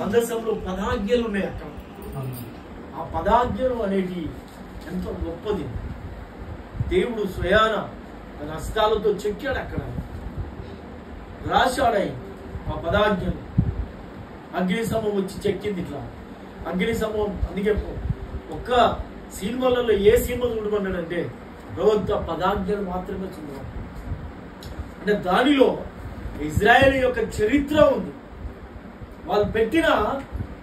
మందసంలో పదాజ్ఞలు ఉన్నాయి అక్కడ. ఆ పదాజ్ఞలు అనేటి ఎంతో గొప్పది. దేవుడు స్వయాన తన హస్తాలతో చెక్కాడు, అక్కడ రాశాడాయి ఆ పదాజ్ఞలు. అగ్ని సమూహం వచ్చి చెక్కింది ఇట్లా. అగ్ని సమూహం అందుకే ఒక్క సినిమాలలో ఏ సినిమా చూడమన్నాడంటే ప్రవక్త పదాజ్ఞలు మాత్రమే చూడాలి. అంటే దానిలో ఇజ్రాయేల్ యొక్క చరిత్ర ఉంది. వాళ్ళు పెట్టిన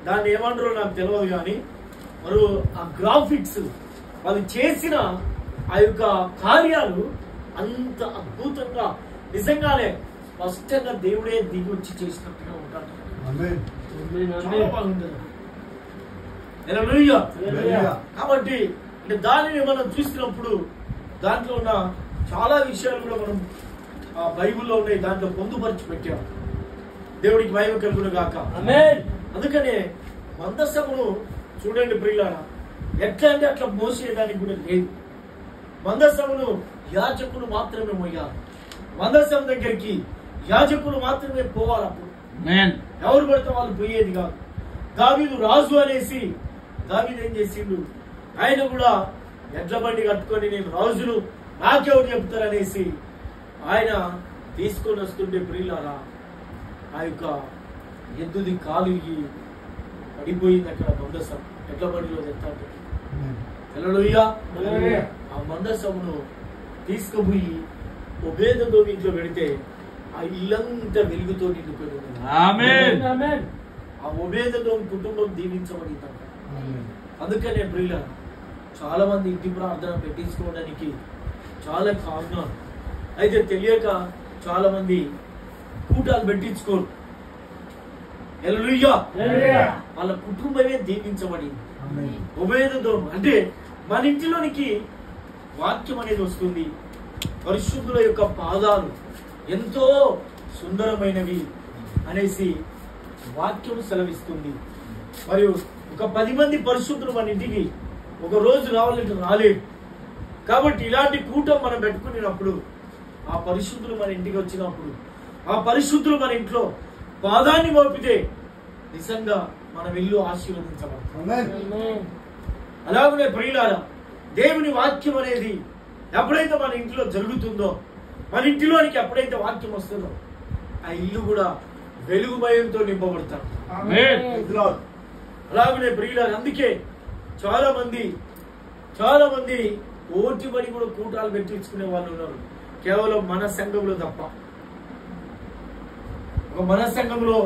దాన్ని ఏమంటారో నాకు తెలియదు, కానీ మరి ఆ గ్రాఫిక్స్ వాళ్ళు చేసిన ఆ యొక్క కార్యాలు అంత అద్భుతంగా నిజంగానే స్పష్టంగా దేవుడే దిగి వచ్చి చేసినట్టుగా ఉంటాడు. చాలా బాగుంటుంది. కాబట్టి అంటే దానిని మనం చూసినప్పుడు దాంట్లో ఉన్న చాలా విషయాలు కూడా మనం బైబిల్లో ఉన్నాయి, దాంట్లో పొందుపరిచి పెట్టాం. దేవుడికి మహిమ కలుగును గాక. అందుకనే మందసమును చూడండి ప్రియులారా, ఎట్లా అంటే అట్లా మోసేయడానికి కూడా లేదు. మందసమును యాజకులు మాత్రమే మోయాలి. మందసం దగ్గరికి యాజకులు మాత్రమే పోవాలి. అప్పుడు ఎవరు పడితే వాళ్ళు పోయేది కాదు. దావీదు రాజు అనేసి దావీదు ఏం చేసిండు, ఆయన కూడా ఎడ్ల బండి కట్టుకొని నేను రాజును నాకెవరు చెప్తారనేసి ఆయన తీసుకొని వస్తుంటే ప్రియులారా, ఆ యొక్క ఎద్దుది కాలు పడిపోయింది అక్కడ మందసం. ఎడ్ల బండిలో తెస్తాడు. ఆ మందసమును తీసుకుపోయి ఒబేదెదోము ఇంట్లో పెడితే ఆ ఇల్లంతా వెలుగుతో నిండిపోయింది. ఆ ఒబేదెదోము కుటుంబం దీవించబడింది. అందుకనే ప్రియులారా, చాలా మంది ఇంటి ప్రార్థన పెట్టించుకోవడానికి చాలా కారణాలు. అయితే తెలియక చాలా మంది కూటాలు పెట్టించుకోరు. హల్లెలూయా. వాళ్ళ కుటుంబమే దీవించబడింది. ఒబేదెదోము అంటే మన ఇంటిలోనికి వాక్యం అనేది వస్తుంది. పరిశుద్ధుల యొక్క పాదాలు ఎంతో సుందరమైనవి అనేసి వాక్యం సెలవిస్తుంది. మరియు ఒక 10 మంది పరిశుద్ధులు మన ఇంటికి ఒక రోజు రావాలంటే రాలేదు. కాబట్టి ఇలాంటి కూటం మనం పెట్టుకునేటప్పుడు ఆ పరిశుద్ధులు మన ఇంటికి వచ్చినప్పుడు ఆ పరిశుద్ధులు మన ఇంట్లో పాదాన్ని మోపితే నిజంగా మనం ఇల్లు ఆశీర్వదించబడతాం. అలాగనే ప్రియులారా, దేవుని వాక్యం అనేది ఎప్పుడైతే మన ఇంట్లో జరుగుతుందో, మన ఇంటిలోనికి ఎప్పుడైతే వాక్యం వస్తుందో ఆ ఇల్లు కూడా వెలుగుమయంతో నింపబడతాం. అలాగనే ప్రియులారా, అందుకే చాలా మంది ఓటిబడి కూడా కూటాలు పెట్టించుకునే వాళ్ళు ఉన్నారు. కేవలం మన సంఘంలో తప్ప. ఒక మన సంఘంలో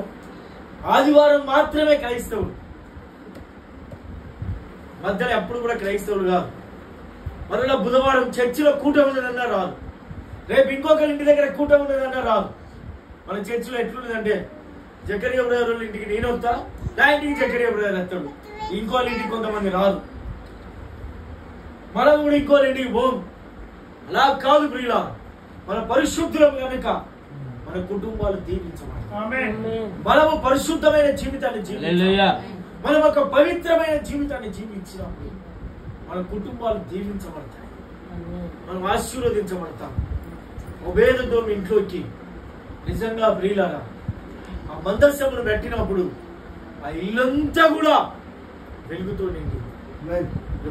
ఆదివారం మాత్రమే క్రైస్తవుడు, మధ్యలో ఎప్పుడు కూడా క్రైస్తవుడు కాదు. మరలా బుధవారం చర్చిలో కూటం ఉన్నదన్నా రాదు. రేపు ఇంకొకరి ఇంటి దగ్గర కూటం ఉన్నదన్నా రాదు. మన చర్చిలో ఎట్లున్నదంటే జకరియా బ్రదర్ ఇంటికి నేను వస్తా, నా ఇంటికి జకరియా బ్రదర్ వస్తాడు. ఇంకోళ్ళ ఇంటికి కొంతమంది రాదు, మనం కూడా ఇంకోళ్ళ ఇంటికి పోం. అలా కాదు ప్రియులా, మన పరిశుద్ధులం కనుక మన కుటుంబాలు దీవించబడతాయి. మనము పరిశుద్ధమైన జీవితాన్ని జీవించాలి. మనం ఒక పవిత్రమైన జీవితాన్ని జీవించినప్పుడు మన కుటుంబాలు దీవించబడతాయి, మనం ఆశీర్వదించబడతాం. ఒబేదెదోము ఇంట్లోకి నిజంగా ప్రియులారా ఆ మందసమును పెట్టినప్పుడు ఆ ఇల్లంతా కూడా వెలుగుతో నిండి.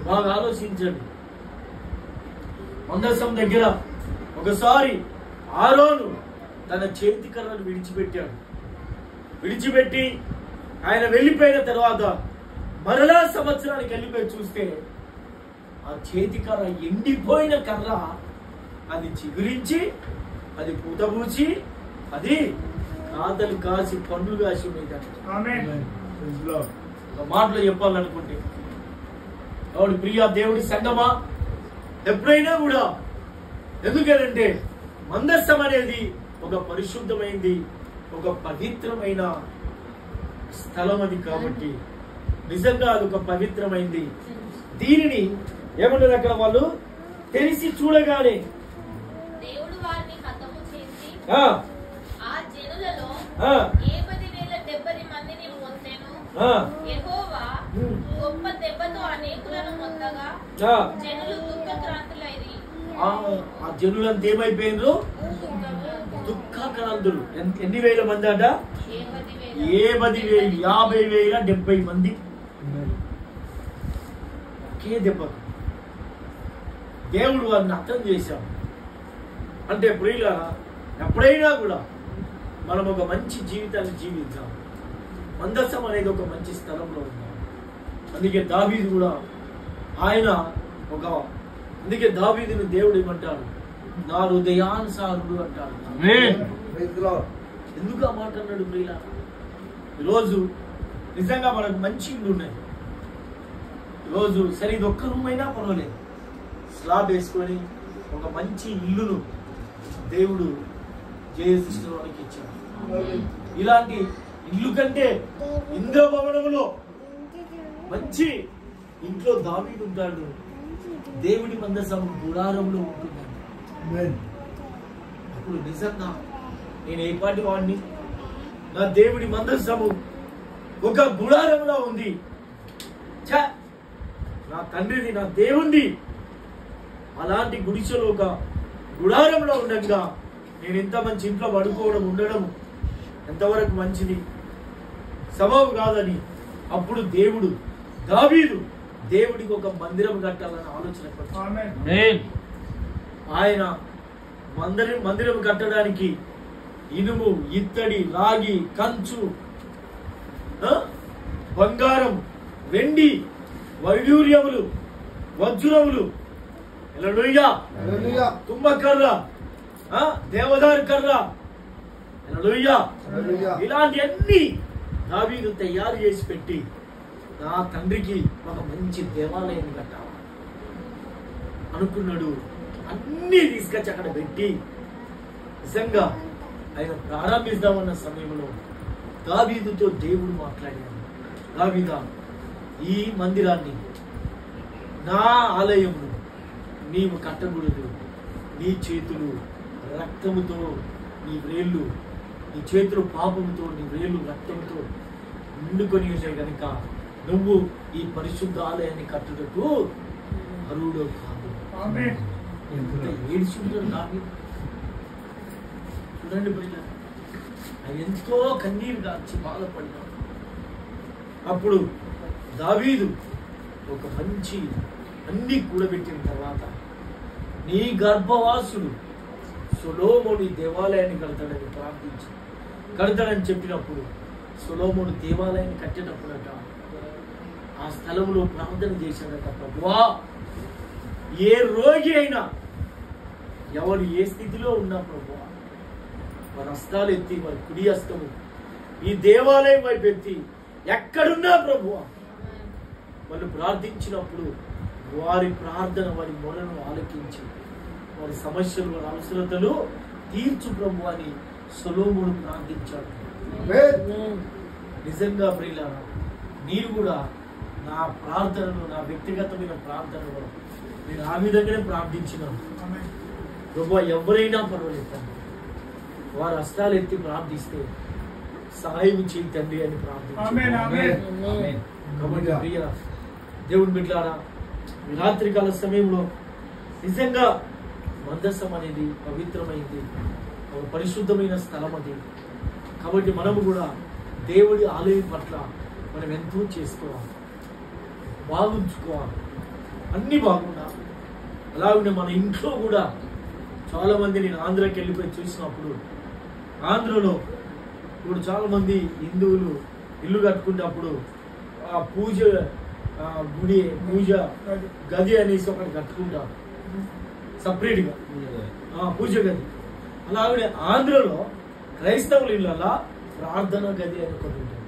బాగా ఆలోచించండి. మందసం దగ్గర ఒకసారి ఆరోను తన చేతి కర్రను విడిచిపెట్టాడు. విడిచిపెట్టి ఆయన వెళ్ళిపోయిన తర్వాత మరలా సంవత్సరానికి వెళ్ళిపోయి చూస్తే ఆ చేతి కర్ర ఎండిపోయిన కర్ర, అది చిగురించి అది పూతబూచి అది కాతలు కాసి పండ్లు కాసి ఒక మాటలో చెప్పాలనుకుంటే, కాబట్టి ప్రియా దేవుడి సంగమా, ఎప్పుడైనా కూడా ఎందుకంటే మందసం అనేది ఒక పరిశుద్ధమైంది, ఒక పవిత్రమైన స్థలం అది. కాబట్టి నిజంగా అది ఒక పవిత్రమైంది. దీనిని ఏమన్నారు అక్కడ వాళ్ళు తెలిసి చూడగానే దేవుడు వారిని హతము చేసి ఆ జనులలో 70,070 మందిని మొత్తెను. యెహోవా గొప్ప దెబ్బతో అనేకులను మొత్తగా జనులు దుఃఖక్రాంతులైరి. ఆ జనులంతా ఏమైపోయిండ్రు? దుఃఖక్రాంతులు. ఎన్ని వేల మంది అట? 70,000. 50,000 70 మంది ఒకే దెబ్బ దేవుడు వారిని అర్థం చేశాడు. అంటే ప్రియులారా, ఎప్పుడైనా కూడా మనం ఒక మంచి జీవితాన్ని జీవిద్దాం. మందసం అనేది ఒక మంచి స్థలంలో ఉందాం. అందుకే దావీదు కూడా అందుకే దావీదుని దేవుడు ఏమంటాడు? నా హృదయానుసారుడు అంటాడు. ఎందుకు ఆ మాట అన్నాడు ప్రియులారా? ఈరోజు నిజంగా మనకు మంచి ఇల్లు ఉన్నాయి. ఈరోజు సరే ఇది ఒక్క రూమ్ అయినా పర్వాలేదు, స్లాబ్ వేసుకొని ఒక మంచి ఇల్లును దేవుడు జయశిష్యులకి ఇచ్చాడు. ఇలాంటి ఇల్లు కంటే ఇంద్రభవనములో మంచి ఇంట్లో దావీదు ఉంటాడు. దేవుడి మందసం గుడారంలో ఉంటుందండి. అప్పుడు నిజంగా నేను ఏ పాటి వాడిని? నా దేవుడి మందసము ఒక గుడారంలో ఉంది. నా తండ్రిది, నా దేవుంది అలాంటి గుడిసెలో ఒక గుడారంలో ఉండగా నేను ఎంత మంచి ఇంట్లో పడుకోవడం ఉండడం ఎంతవరకు మంచిది? సబబు కాదని అప్పుడు దావీదు దేవుడికి ఒక మందిరం కట్టాలని ఆలోచన ఆయన మందిరం కట్టడానికి ఇనుము, ఇత్తడి, రాగి, కంచు, బంగారం, వెండి, వైడూర్యములు, వజ్రములు, తుమ్మకర్ర, దేవదారు కర్ర, ఇలాంటి అన్ని దావీదు తయారు చేసి పెట్టి నా తండ్రికి ఒక మంచి దేవాలయం కట్టాలి అనుకున్నాడు. అన్ని తీసుకొచ్చి అక్కడ పెట్టి నిజంగా ఆయన ప్రారంభిద్దామన్న సమయంలో దావీదుతో దేవుడు మాట్లాడాడు. దావీదా, ఈ మందిరాన్ని, నా ఆలయమును నీవు కట్టకూడదు. నీ చేతులు రక్తముతో, నీ వ్రేళ్ళు, నీ చేతులు పాపముతో, నీ వ్రేళ్ళు రక్తంతో నిండుకొని ఉన్నాయి కనుక నువ్వు ఈ పరిశుద్ధ ఆలయాన్ని కట్టుటకు అర్హుడు కాదు. ఏడుచుంటారు దావీదు. చూడండి బిడ్డ, ఆయన ఎంతో కన్నీరు కాచి బాధపడ్డాడు. అప్పుడు దావీదు ఒక మంచి అన్ని కూడబెట్టిన తర్వాత నీ గర్భవాసుడు సొలొమోను దేవాలయాన్ని కడతాడని చెప్పినప్పుడు సొలొమోను దేవాలయాన్ని కట్టేటప్పుడట ఆ స్థలంలో ప్రార్థన చేశాడట, ప్రభువా, ఏ రోగి అయినా ఎవరు ఏ స్థితిలో ఉన్నా ప్రభువా వారి హస్తాలు ఎత్తి, వారి కుడి హస్తము ఈ దేవాలయం వైపు ఎత్తి ఎక్కడున్నా ప్రభువా వాళ్ళు ప్రార్థించినప్పుడు వారి ప్రార్థన, వారి మొరను ఆలకించి వారి సమస్యలు, వారి అవసరతలు తీర్చు ప్రభు అని సొలొమోను ప్రార్థించాడు. నిజంగా ప్రియులారా, మీరు కూడా నా ప్రార్థనను, నా వ్యక్తిగతమైన ప్రార్థనలో నేను ఆ విధంగానే ప్రార్థించినాను. ప్రభు ఎవరైనా పర్వాలేదు, వారి హస్తాలు ఎత్తి ప్రార్థిస్తే సహాయం చేయి తండ్రి అని ప్రార్థించాను. కాబట్టి ప్రియ దేవుని బిడ్డలారా, ఈ రాత్రికాల సమయంలో నిజంగా మందసం అనేది పవిత్రమైంది, ఒక పరిశుద్ధమైన స్థలం అది. కాబట్టి మనము కూడా దేవుడి ఆలయం పట్ల మనం ఎంతో చేసుకోవాలి, బాగుంచుకోవాలి, అన్ని బాగుండాలి. అలాగే మన ఇంట్లో కూడా చాలా మంది, నేను ఆంధ్రాకి వెళ్ళిపోయి చూసినప్పుడు ఆంధ్రలో ఇప్పుడు చాలా మంది హిందువులు ఇల్లు కట్టుకునేటప్పుడు ఆ పూజ గది అనేసి ఒకటి కట్టుకుంటారు సపరేట్గా, పూజ గది. అలాగే ఆంధ్రలో క్రైస్తవుల ఇళ్ళ ప్రార్థన గది అని ఒకటి ఉంటుంది.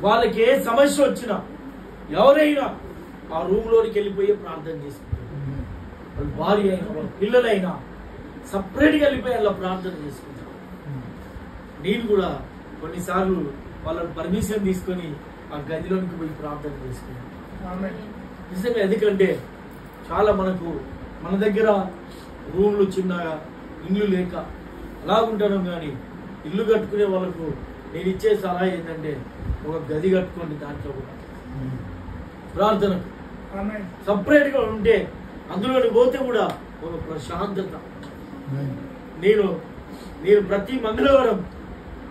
వాళ్ళకి ఏ సమస్య వచ్చినా ఎవరైనా ఆ రూమ్ లోనికి వెళ్ళిపోయి ప్రార్థన చేసుకుంటారు. వాళ్ళ భార్య అయినా, వాళ్ళ పిల్లలైనా సపరేట్గా వెళ్ళిపోయి అలా ప్రార్థన చేసుకుంటారు. నేను కూడా కొన్నిసార్లు వాళ్ళని పర్మిషన్ తీసుకొని ఆ గదిలోనికి పోయి ప్రార్థన చేసుకున్నాను. నిజంగా ఎందుకంటే చాలా మన దగ్గర రూమ్లు చిన్నగా, ఇల్లు లేక అలా ఉంటాను. కానీ ఇల్లు కట్టుకునే వాళ్ళకు నేను ఇచ్చే సలహా ఏంటంటే ఒక గది కట్టుకోండి, దాంట్లో కూడా ప్రార్థనకు సపరేట్గా ఉంటే అందులోకి పోతే కూడా ఒక ప్రశాంతత. నేను ప్రతి మంగళవారం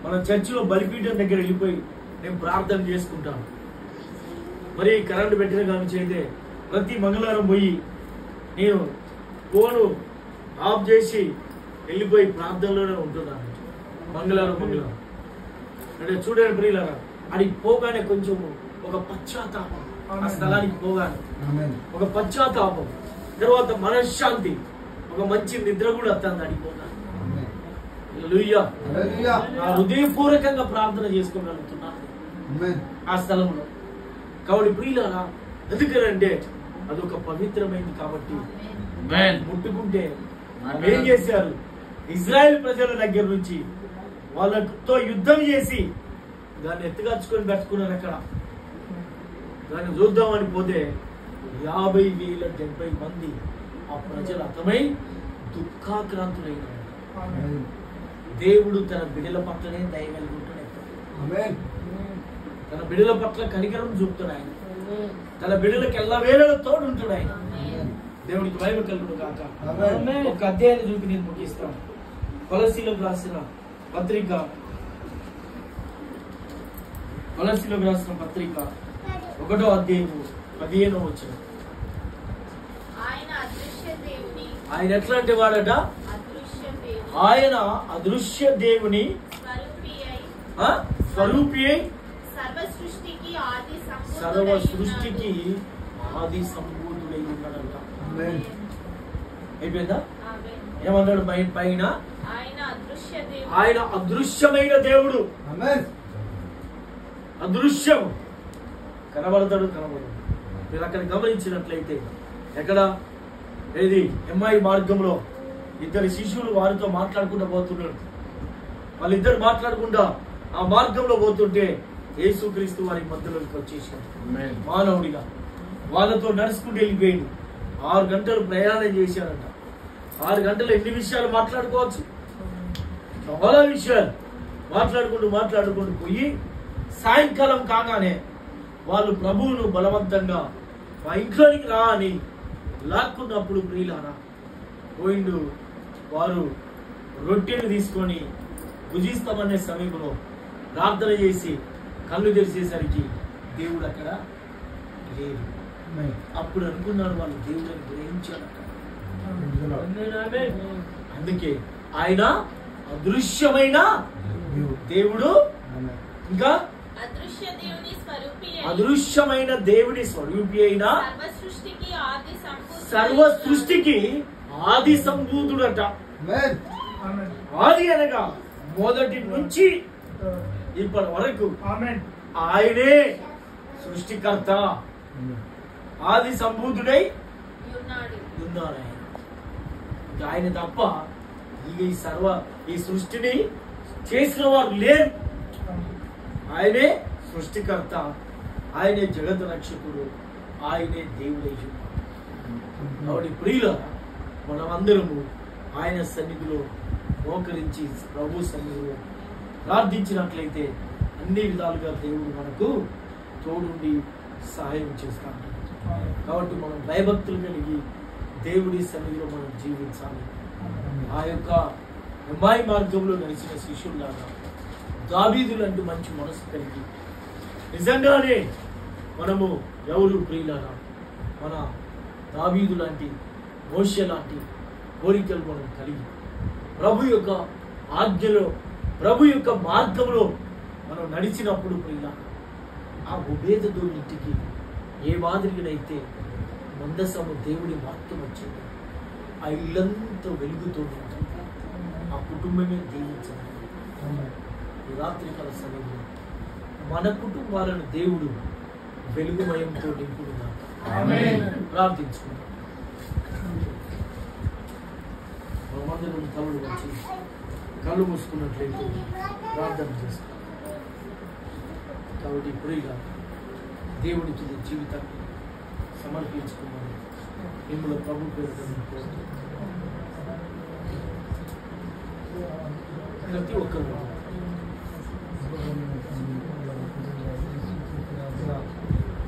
మన చర్చిలో బలిపీఠం దగ్గర వెళ్ళిపోయి నేను ప్రార్థన చేసుకుంటాను. మరి కరెంటు పెట్టిన కానీ అయితే ప్రతి మంగళవారం పోయి నేను ఫోను ఆఫ్ చేసి వెళ్ళిపోయి ప్రార్థనలోనే ఉంటున్నాను. మంగళవారం అంటే చూడండి ప్రియులారా, అడిగి పోగానే కొంచెం ఒక పశ్చాత్తాపం, ఆ స్థలానికి పోగానే ఒక పశ్చాత్తాపం, తర్వాత మనశ్శాంతి, ఒక మంచి నిద్ర కూడా వస్తుంది అడిగిపోగానే. హల్లెలూయా. నా హృదయపూర్వకంగా ప్రార్థన చేసుకోగలుగుతున్నాను ఆ స్థలంలో. కాబట్టి ప్రియులారా, ఎందుకనంటే అదొక పవిత్రమైంది కాబట్టి ముట్టుకుంటే ఏం చేశారు, ఇజ్రాయెల్ ప్రజల దగ్గర నుంచి వాళ్ళతో యుద్ధం చేసి దాన్ని ఎత్తుగచ్చుకొని పెట్టుకున్నారు. అక్కడ దాన్ని చూద్దామని పోతే 50,070 మంది ఆ ప్రజలు అతమై దుఃఖాక్రాంతులైనారు. దేవుడు తన బిడ్డల పట్లనే దయ కలిగి ఉంటున్నాడు. తన బిడ్డల పట్ల కనికరం చూపుతాడు ఆయన. తన బిడ్డలకు ఎల్లవేళలా తోడు ఉంటాడు ఆయన. దేవుడికి మహిమ కలుగును గాక. ఒక అధ్యాయాన్ని చూపి నేను ముగిస్తాను. కొలస్సీలకు రాసిన పత్రిక 1వ అధ్యాయము 15వ వచనం. ఆయన ఎట్లాంటి వాడట? ఆయన అదృశ్య దేవుని స్వరూపి అయి సర్వ సృష్టికి ఆది సంపూర్ణుడై ఉన్నాడంట. అయిపోయిందా? ఏమన్నాడు పైన? ఆయన అదృశ్యమైన దేవుడు. అదృశ్యం కనబడతాడు, కనబడదు. మీరు అక్కడ గమనించినట్లయితే ఎక్కడ ఏది ఎంఐ మార్గంలో ఇద్దరు శిష్యులు వారితో మాట్లాడుకుంటూ పోతున్నాడు. వాళ్ళిద్దరు మాట్లాడుకుంటా ఆ మార్గంలో పోతుంటే యేసుక్రీస్తు వారి మధ్యలోకి వచ్చేసాడు మానవుడిగా. వాళ్ళతో నడుచుకుంటూ వెళ్ళిపోయింది. 6 గంటలు ప్రయాణం చేశారంట. 6 గంటలు ఎన్ని విషయాలు మాట్లాడుకోవచ్చు? చాలా విషయాలు మాట్లాడుకుంటూ పోయి సాయంకాలం కాగానే వాళ్ళు ప్రభువును బలవంతంగా మా ఇంట్లోనికి రా అని లాక్కున్నప్పుడు ప్రియులారా పోయిండు. వారు రొట్టెలు తీసుకొని భుజిస్తామనే సమయంలో ప్రార్థన చేసి కళ్ళు తెరిచేసరికి దేవుడు అక్కడ లేడు. అప్పుడు అనుకున్నాడు వాళ్ళు దేవుడిని గ్రహించాడు. అందుకే ఆయన అదృశ్యమైన దేవుడు, ఇంకా అదృశ్యమైన దేవుని స్వరూపి అయిన సర్వ సృష్టికి ఆది సంభూతుడట. ఆది అనగా మొదటి నుంచి ఇప్పటి వరకు ఆయనే సృష్టికర్త, ఆది సంభూతుడై ఉన్నాడు. ఆయన తప్ప ఈ సృష్టిని చేసిన వారు లేరు. ఆయనే సృష్టికర్త, ఆయనే జగత్ రక్షకుడు, ఆయనే దేవుడై ఉన్నాడు. కాబట్టి ప్రియుల మనమందరము ఆయన సన్నిధిలో మోకరించి ప్రభు సన్నిధిలో ప్రార్థించినట్లయితే అన్ని విధాలుగా దేవుడు మనకు తోడుండి సహాయం చేస్తాడు. కాబట్టి మనం భయభక్తులు కలిగి దేవుడి సన్నిధిలో మనం జీవించాలి. ఆ యొక్క ఎంఐ మార్గంలో నడిచిన శిష్యుల్లాగా దావీదు లాంటి మంచి మనసు కలిగి నిజంగానే మనము ఎవరు ప్రియులారా మన దావీదు లాంటి, మోషే లాంటి కోరికలు మనం కలిగి ప్రభు యొక్క ఆజ్ఞలో, ప్రభు యొక్క మార్గంలో మనం నడిచినప్పుడు ప్రియులారా ఆ ఉభేదతో ఇంటికి ఏ మాదిరిగానైతే మందసము దేవుడి వాక్యం వచ్చింది, ఆ ఇల్లంతా వెలుగుతూ ఉంటుంది. ఆ కుటుంబమే దీవించాలి. ఈ రాత్రికాల సమయంలో మన కుటుంబాలను దేవుడు వెలుగుమయంతో నింపుడుగా ప్రార్థించుకుంటాం. మనమందరం తలలు వచ్చి కళ్ళు మూసుకున్నట్లయితే ప్రార్థన చేస్తాం. కాబట్టి ఇప్పుడుగా దేవుడికి జీవితాన్ని సమర్పించుకున్నాను. మిమ్మల్ని ప్రభు పేరు ప్రతి ఒక్కరు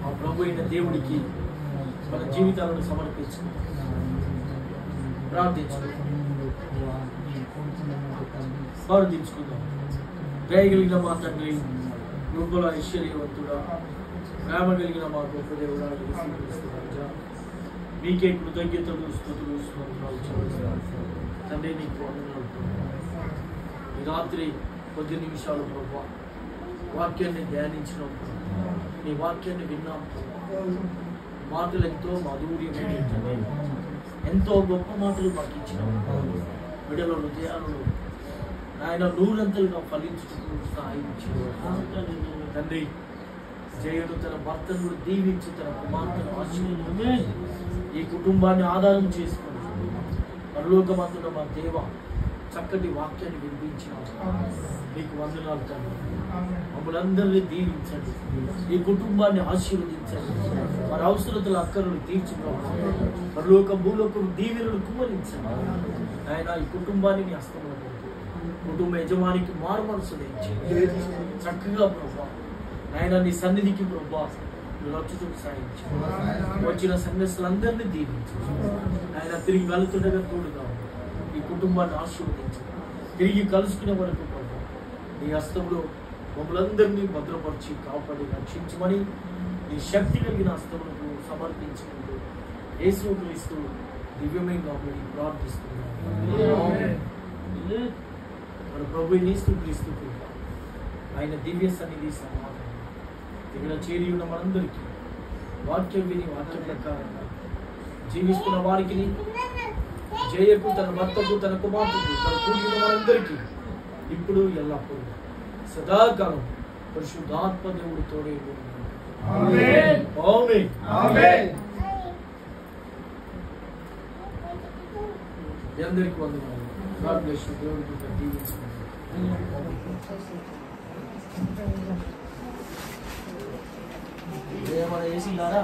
ఆ ప్రభు అయిన దేవుడికి మన జీవితాలను సమర్పించుకుంటాం. ప్రార్థించుకుందాం. దయగలిగిన మా తండ్రి, కృపల ఐశ్వర్యవంతుడా, ప్రేమ కలిగిన మా గొప్ప దేవుడా, మీకే కృతజ్ఞతలు, స్తుతులు, స్తోత్రాలు చెల్లిస్తున్నాను తండ్రి. నీకు వందనాలు. ఈ రాత్రి కొద్ది నిమిషాలు ప్రభువా వాక్యాన్ని ధ్యానించినాం, నీ వాక్యాన్ని విన్నాం. మాటలు ఎంతో మాధుర్యమైన, ఎంతో గొప్ప మాటలు మాకు ఇచ్చినాం. బిడ్డల హృదయాలను ఆయన నూరంతలుగా ఫలించుటకు సహాయం ఇచ్చేవాడు తండ్రి. జయుడు తన భర్తను దీవించి తన కుమార్తెను ఆశీర్వదించి ఈ కుటుంబాన్ని ఆధారం చేసుకుని పరలోకమందున మా దేవ చక్కటి వాక్యాన్ని వినిపించిన నీకు వందనాలు తండ్రి. మమ్మల్ని అందరినీ దీవించండి, ఈ కుటుంబాన్ని ఆశీర్వదించండి, వారి అవసరతల అక్కర్లను తీర్చుకోవాలి. పరలోక భూలోకం దీవెనలు కుమరించండి ఆయన. ఈ కుటుంబాన్ని నీ హస్తంలో కుటుంబ యజమానికి మారు మనసు చక్కగా ప్రభా ఆయన నీ సన్నిధికి ప్రభా రక్షకుడు సాయించు. వచ్చిన సంఘస్థులందరినీ దీవించు ఆయన. తిరిగి వెళ్తుండగా తోడుగా ఈ కుటుంబాన్ని ఆశీర్వదించు. తిరిగి కలుసుకునే వరకు ప్రభా నీ హస్తంలో మమ్మల్ందరినీ భద్రపరిచి కాపాడి రక్షించమని నీ శక్తి కలిగిన హస్తములకు సమర్పించుకుంటూ యేసుక్రీస్తు దివ్యమైన నామములో ప్రార్థిస్తున్నాను. మన ప్రభు యేసుక్రీస్తు ఆయన దివ్య సన్నిధి సమాధానం ఇక్కడ చేరి ఉన్న మనందరికీ వాక్యం విని వాక్యం ప్రకారంగా జీవిస్తున్న వారికి, జయకు తన భర్తకు తన కుమార్తెకు తన కూడిన మనందరికీ ఇప్పుడు ఎల్లప్పుడూ సదాకాలం పరిశుద్ధాత్మ దేవుడు తోడే అందరికీ వందనాలు. God bless you. దేవుడికి దీవించండి. ఏమైనా వేసిందారా?